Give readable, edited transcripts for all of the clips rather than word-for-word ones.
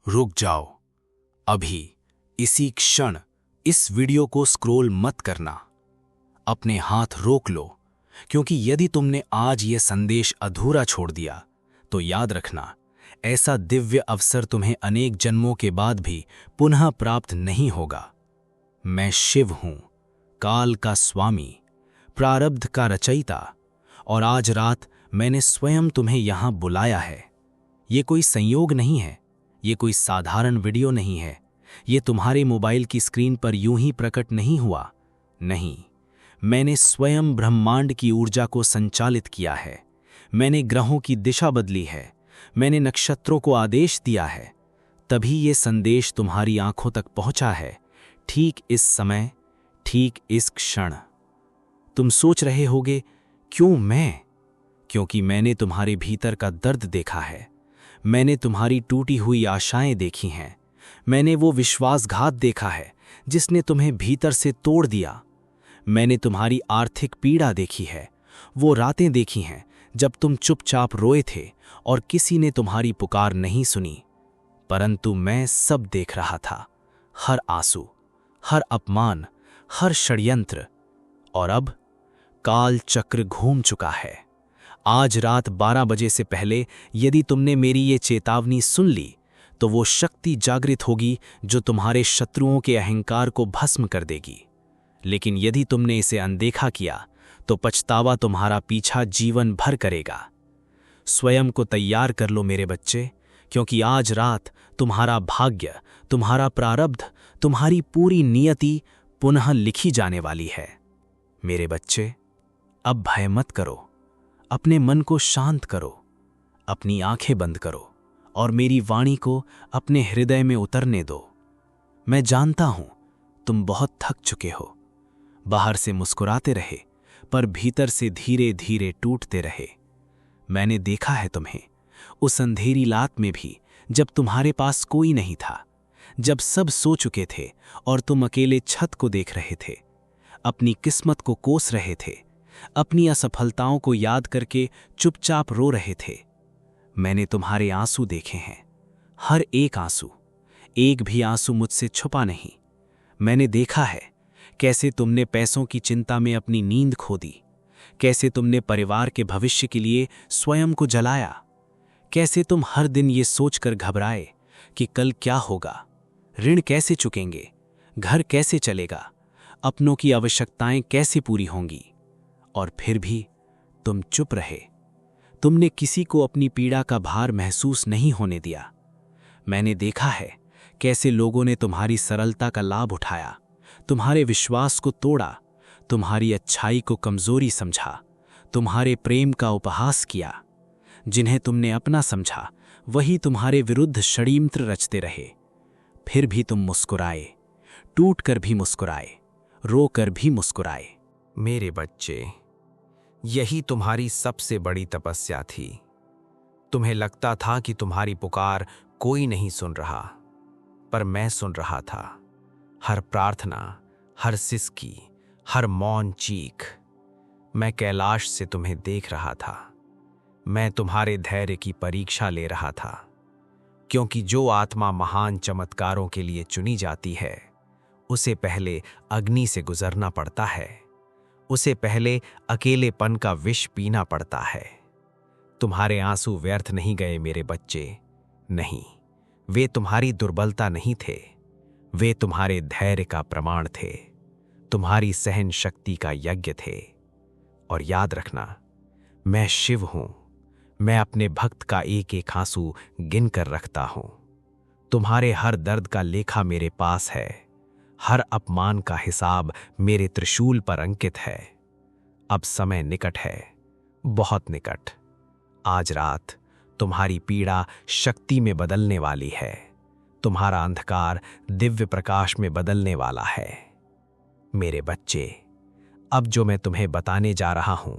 रुक जाओ। अभी इसी क्षण इस वीडियो को स्क्रॉल मत करना। अपने हाथ रोक लो, क्योंकि यदि तुमने आज ये संदेश अधूरा छोड़ दिया तो याद रखना, ऐसा दिव्य अवसर तुम्हें अनेक जन्मों के बाद भी पुनः प्राप्त नहीं होगा। मैं शिव हूं, काल का स्वामी, प्रारब्ध का रचयिता, और आज रात मैंने स्वयं तुम्हें यहां बुलाया है। ये कोई संयोग नहीं है, ये कोई साधारण वीडियो नहीं है, ये तुम्हारे मोबाइल की स्क्रीन पर यूं ही प्रकट नहीं हुआ। नहीं, मैंने स्वयं ब्रह्मांड की ऊर्जा को संचालित किया है। मैंने ग्रहों की दिशा बदली है, मैंने नक्षत्रों को आदेश दिया है। तभी ये संदेश तुम्हारी आंखों तक पहुंचा है, ठीक इस समय, ठीक इस क्षण। तुम सोच रहे होगे, क्यों मैं? क्योंकि मैंने तुम्हारे भीतर का दर्द देखा है। मैंने तुम्हारी टूटी हुई आशाएं देखी हैं। मैंने वो विश्वासघात देखा है जिसने तुम्हें भीतर से तोड़ दिया। मैंने तुम्हारी आर्थिक पीड़ा देखी है, वो रातें देखी हैं जब तुम चुपचाप रोए थे और किसी ने तुम्हारी पुकार नहीं सुनी। परंतु मैं सब देख रहा था, हर आंसू, हर अपमान, हर षड्यंत्र। और अब काल चक्र घूम चुका है। आज रात 12 बजे से पहले यदि तुमने मेरी ये चेतावनी सुन ली तो वो शक्ति जागृत होगी जो तुम्हारे शत्रुओं के अहंकार को भस्म कर देगी। लेकिन यदि तुमने इसे अनदेखा किया तो पछतावा तुम्हारा पीछा जीवन भर करेगा। स्वयं को तैयार कर लो मेरे बच्चे, क्योंकि आज रात तुम्हारा भाग्य, तुम्हारा प्रारब्ध, तुम्हारी पूरी नियति पुनः लिखी जाने वाली है। मेरे बच्चे, अब भय मत करो, अपने मन को शांत करो, अपनी आंखें बंद करो और मेरी वाणी को अपने हृदय में उतरने दो। मैं जानता हूं तुम बहुत थक चुके हो। बाहर से मुस्कुराते रहे पर भीतर से धीरे धीरे टूटते रहे। मैंने देखा है तुम्हें उस अंधेरी रात में भी, जब तुम्हारे पास कोई नहीं था, जब सब सो चुके थे और तुम अकेले छत को देख रहे थे, अपनी किस्मत को कोस रहे थे, अपनी असफलताओं को याद करके चुपचाप रो रहे थे। मैंने तुम्हारे आंसू देखे हैं, हर एक आंसू, एक भी आंसू मुझसे छुपा नहीं। मैंने देखा है कैसे तुमने पैसों की चिंता में अपनी नींद खो दी, कैसे तुमने परिवार के भविष्य के लिए स्वयं को जलाया, कैसे तुम हर दिन ये सोचकर घबराए कि कल क्या होगा, ऋण कैसे चुकेंगे, घर कैसे चलेगा, अपनों की आवश्यकताएं कैसे पूरी होंगी। और फिर भी तुम चुप रहे। तुमने किसी को अपनी पीड़ा का भार महसूस नहीं होने दिया। मैंने देखा है कैसे लोगों ने तुम्हारी सरलता का लाभ उठाया, तुम्हारे विश्वास को तोड़ा, तुम्हारी अच्छाई को कमजोरी समझा, तुम्हारे प्रेम का उपहास किया। जिन्हें तुमने अपना समझा वही तुम्हारे विरुद्ध षड्यंत्र रचते रहे। फिर भी तुम मुस्कुराए, टूट कर भी मुस्कुराए, रो कर भी मुस्कुराए। मेरे बच्चे, यही तुम्हारी सबसे बड़ी तपस्या थी। तुम्हें लगता था कि तुम्हारी पुकार कोई नहीं सुन रहा, पर मैं सुन रहा था। हर प्रार्थना, हर सिसकी, हर मौन चीख। मैं कैलाश से तुम्हें देख रहा था। मैं तुम्हारे धैर्य की परीक्षा ले रहा था, क्योंकि जो आत्मा महान चमत्कारों के लिए चुनी जाती है उसे पहले अग्नि से गुजरना पड़ता है, उसे पहले अकेलेपन का विष पीना पड़ता है। तुम्हारे आंसू व्यर्थ नहीं गए मेरे बच्चे, नहीं, वे तुम्हारी दुर्बलता नहीं थे, वे तुम्हारे धैर्य का प्रमाण थे, तुम्हारी सहन शक्ति का यज्ञ थे। और याद रखना, मैं शिव हूं, मैं अपने भक्त का एक एक आंसू गिन कर रखता हूं। तुम्हारे हर दर्द का लेखा मेरे पास है, हर अपमान का हिसाब मेरे त्रिशूल पर अंकित है। अब समय निकट है, बहुत निकट। आज रात तुम्हारी पीड़ा शक्ति में बदलने वाली है, तुम्हारा अंधकार दिव्य प्रकाश में बदलने वाला है। मेरे बच्चे, अब जो मैं तुम्हें बताने जा रहा हूं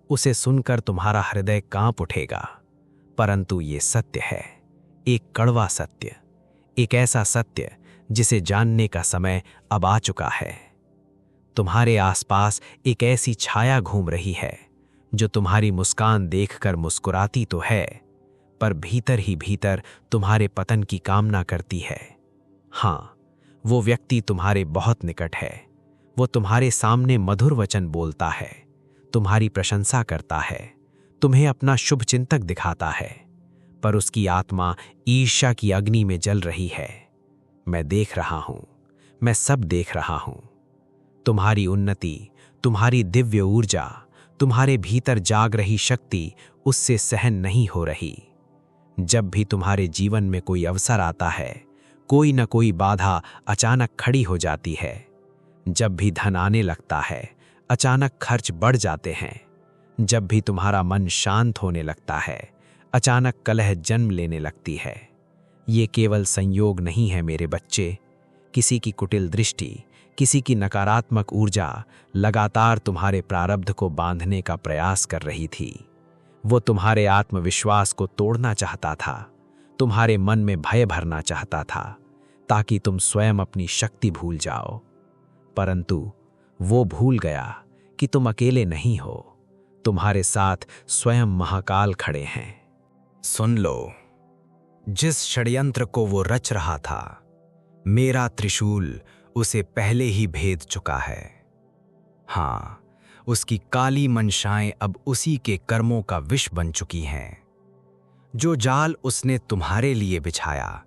उसे सुनकर तुम्हारा हृदय कांप उठेगा, परंतु ये सत्य है, एक कड़वा सत्य, एक ऐसा सत्य जिसे जानने का समय अब आ चुका है। तुम्हारे आसपास एक ऐसी छाया घूम रही है जो तुम्हारी मुस्कान देखकर मुस्कुराती तो है, पर भीतर ही भीतर तुम्हारे पतन की कामना करती है। हाँ, वो व्यक्ति तुम्हारे बहुत निकट है। वो तुम्हारे सामने मधुर वचन बोलता है, तुम्हारी प्रशंसा करता है, तुम्हें अपना शुभ चिंतक दिखाता है, पर उसकी आत्मा ईर्ष्या की अग्नि में जल रही है। मैं देख रहा हूं, मैं सब देख रहा हूं। तुम्हारी उन्नति, तुम्हारी दिव्य ऊर्जा, तुम्हारे भीतर जाग रही शक्ति उससे सहन नहीं हो रही। जब भी तुम्हारे जीवन में कोई अवसर आता है, कोई न कोई बाधा अचानक खड़ी हो जाती है। जब भी धन आने लगता है, अचानक खर्च बढ़ जाते हैं। जब भी तुम्हारा मन शांत होने लगता है, अचानक कलह जन्म लेने लगती है। ये केवल संयोग नहीं है मेरे बच्चे। किसी की कुटिल दृष्टि, किसी की नकारात्मक ऊर्जा लगातार तुम्हारे प्रारब्ध को बांधने का प्रयास कर रही थी। वो तुम्हारे आत्मविश्वास को तोड़ना चाहता था, तुम्हारे मन में भय भरना चाहता था, ताकि तुम स्वयं अपनी शक्ति भूल जाओ। परंतु वो भूल गया कि तुम अकेले नहीं हो, तुम्हारे साथ स्वयं महाकाल खड़े हैं। सुन लो, जिस षड्यंत्र को वो रच रहा था, मेरा त्रिशूल उसे पहले ही भेद चुका है। हाँ, उसकी काली मंशाएं अब उसी के कर्मों का विष बन चुकी हैं। जो जाल उसने तुम्हारे लिए बिछाया,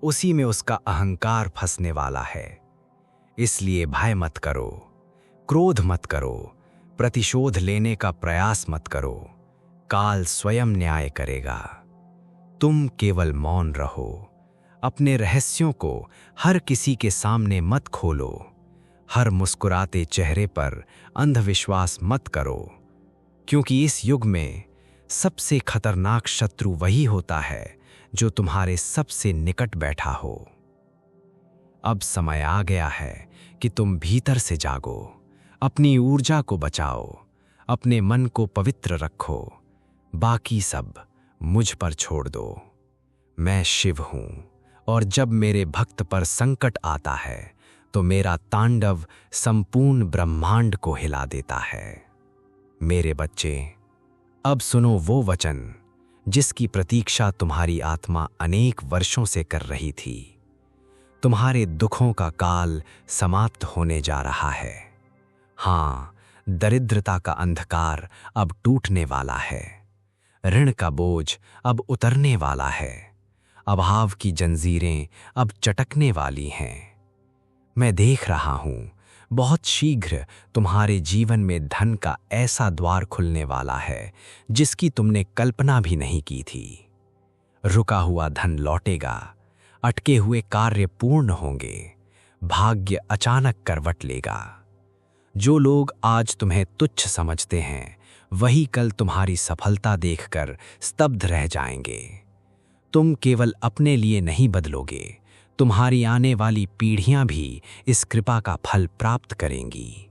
उसी में उसका अहंकार फंसने वाला है। इसलिए भय मत करो, क्रोध मत करो, प्रतिशोध लेने का प्रयास मत करो। काल स्वयं न्याय करेगा। तुम केवल मौन रहो। अपने रहस्यों को हर किसी के सामने मत खोलो। हर मुस्कुराते चेहरे पर अंधविश्वास मत करो, क्योंकि इस युग में सबसे खतरनाक शत्रु वही होता है जो तुम्हारे सबसे निकट बैठा हो। अब समय आ गया है कि तुम भीतर से जागो, अपनी ऊर्जा को बचाओ, अपने मन को पवित्र रखो। बाकी सब मुझ पर छोड़ दो। मैं शिव हूं, और जब मेरे भक्त पर संकट आता है तो मेरा तांडव संपूर्ण ब्रह्मांड को हिला देता है। मेरे बच्चे, अब सुनो वो वचन जिसकी प्रतीक्षा तुम्हारी आत्मा अनेक वर्षों से कर रही थी। तुम्हारे दुखों का काल समाप्त होने जा रहा है। हाँ, दरिद्रता का अंधकार अब टूटने वाला है। ऋण का बोझ अब उतरने वाला है। अभाव की जंजीरें अब चटकने वाली हैं। मैं देख रहा हूं, बहुत शीघ्र तुम्हारे जीवन में धन का ऐसा द्वार खुलने वाला है जिसकी तुमने कल्पना भी नहीं की थी। रुका हुआ धन लौटेगा, अटके हुए कार्य पूर्ण होंगे, भाग्य अचानक करवट लेगा। जो लोग आज तुम्हें तुच्छ समझते हैं, वही कल तुम्हारी सफलता देखकर स्तब्ध रह जाएंगे। तुम केवल अपने लिए नहीं बदलोगे, तुम्हारी आने वाली पीढ़ियां भी इस कृपा का फल प्राप्त करेंगी।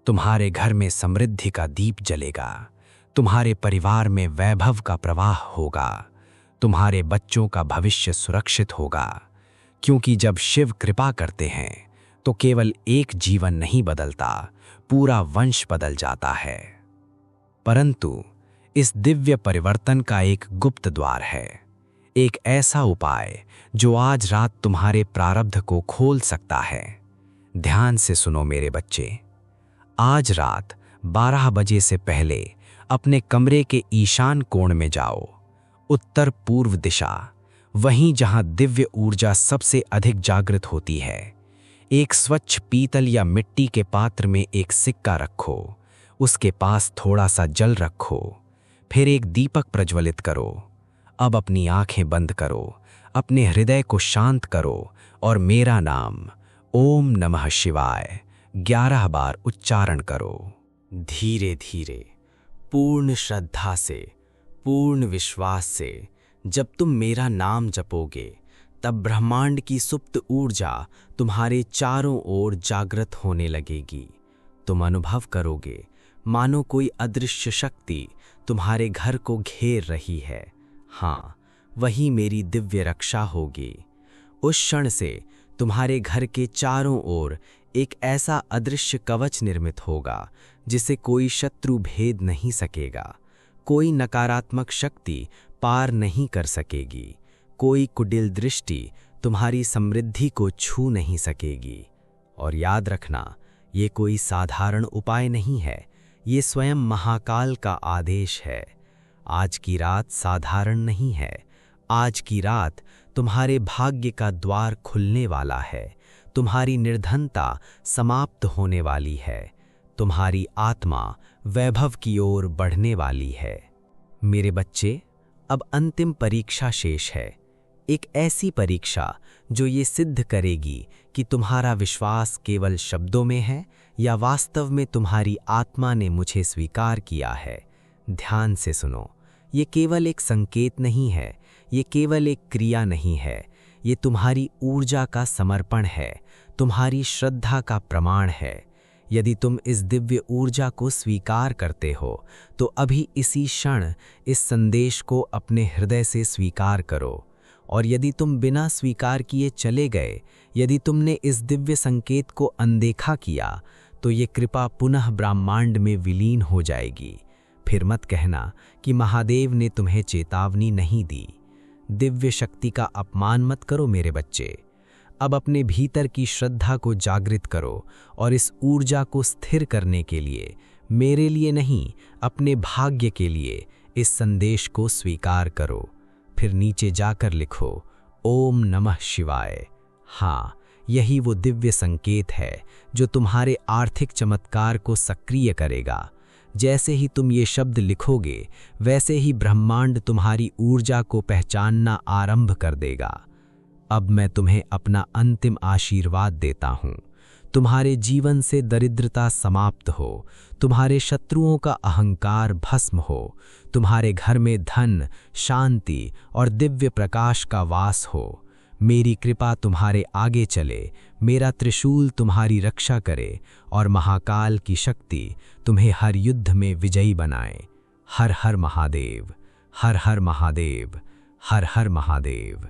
तुम्हारे घर में समृद्धि का दीप जलेगा, तुम्हारे परिवार में वैभव का प्रवाह होगा, तुम्हारे बच्चों का भविष्य सुरक्षित होगा। क्योंकि जब शिव कृपा करते हैं तो केवल एक जीवन नहीं बदलता, पूरा वंश बदल जाता है। परंतु इस दिव्य परिवर्तन का एक गुप्त द्वार है, एक ऐसा उपाय जो आज रात तुम्हारे प्रारब्ध को खोल सकता है। ध्यान से सुनो मेरे बच्चे। आज रात 12 बजे से पहले अपने कमरे के ईशान कोण में जाओ, उत्तर पूर्व दिशा, वहीं जहां दिव्य ऊर्जा सबसे अधिक जागृत होती है। एक स्वच्छ पीतल या मिट्टी के पात्र में एक सिक्का रखो, उसके पास थोड़ा सा जल रखो, फिर एक दीपक प्रज्वलित करो। अब अपनी आंखें बंद करो, अपने हृदय को शांत करो और मेरा नाम ओम नमः शिवाय 11 बार उच्चारण करो। धीरे धीरे, पूर्ण श्रद्धा से, पूर्ण विश्वास से जब तुम मेरा नाम जपोगे, तब ब्रह्मांड की सुप्त ऊर्जा तुम्हारे चारों ओर जागृत होने लगेगी। तुम अनुभव करोगे मानो कोई अदृश्य शक्ति तुम्हारे घर को घेर रही है। हाँ, वही मेरी दिव्य रक्षा होगी। उस क्षण से तुम्हारे घर के चारों ओर एक ऐसा अदृश्य कवच निर्मित होगा जिसे कोई शत्रु भेद नहीं सकेगा। कोई नकारात्मक शक्ति पार नहीं कर सकेगी। कोई कुटिल दृष्टि तुम्हारी समृद्धि को छू नहीं सकेगी। और याद रखना, ये कोई साधारण उपाय नहीं है, ये स्वयं महाकाल का आदेश है। आज की रात साधारण नहीं है। आज की रात तुम्हारे भाग्य का द्वार खुलने वाला है। तुम्हारी निर्धनता समाप्त होने वाली है। तुम्हारी आत्मा वैभव की ओर बढ़ने वाली है। मेरे बच्चे, अब अंतिम परीक्षा शेष है। एक ऐसी परीक्षा जो ये सिद्ध करेगी कि तुम्हारा विश्वास केवल शब्दों में है या वास्तव में तुम्हारी आत्मा ने मुझे स्वीकार किया है। ध्यान से सुनो, ये केवल एक संकेत नहीं है, ये केवल एक क्रिया नहीं है, ये तुम्हारी ऊर्जा का समर्पण है, तुम्हारी श्रद्धा का प्रमाण है। यदि तुम इस दिव्य ऊर्जा को स्वीकार करते हो तो अभी इसी क्षण इस संदेश को अपने हृदय से स्वीकार करो। और यदि तुम बिना स्वीकार किए चले गए, यदि तुमने इस दिव्य संकेत को अनदेखा किया, तो ये कृपा पुनः ब्रह्मांड में विलीन हो जाएगी। फिर मत कहना कि महादेव ने तुम्हें चेतावनी नहीं दी। दिव्य शक्ति का अपमान मत करो मेरे बच्चे। अब अपने भीतर की श्रद्धा को जागृत करो और इस ऊर्जा को स्थिर करने के लिए, मेरे लिए नहीं, अपने भाग्य के लिए इस संदेश को स्वीकार करो। फिर नीचे जाकर लिखो, ओम नमः शिवाय। हाँ, यही वो दिव्य संकेत है जो तुम्हारे आर्थिक चमत्कार को सक्रिय करेगा। जैसे ही तुम ये शब्द लिखोगे, वैसे ही ब्रह्मांड तुम्हारी ऊर्जा को पहचानना आरंभ कर देगा। अब मैं तुम्हें अपना अंतिम आशीर्वाद देता हूँ। तुम्हारे जीवन से दरिद्रता समाप्त हो, तुम्हारे शत्रुओं का अहंकार भस्म हो, तुम्हारे घर में धन, शांति और दिव्य प्रकाश का वास हो। मेरी कृपा तुम्हारे आगे चले, मेरा त्रिशूल तुम्हारी रक्षा करे और महाकाल की शक्ति तुम्हें हर युद्ध में विजयी बनाए। हर हर महादेव, हर हर महादेव, हर हर महादेव।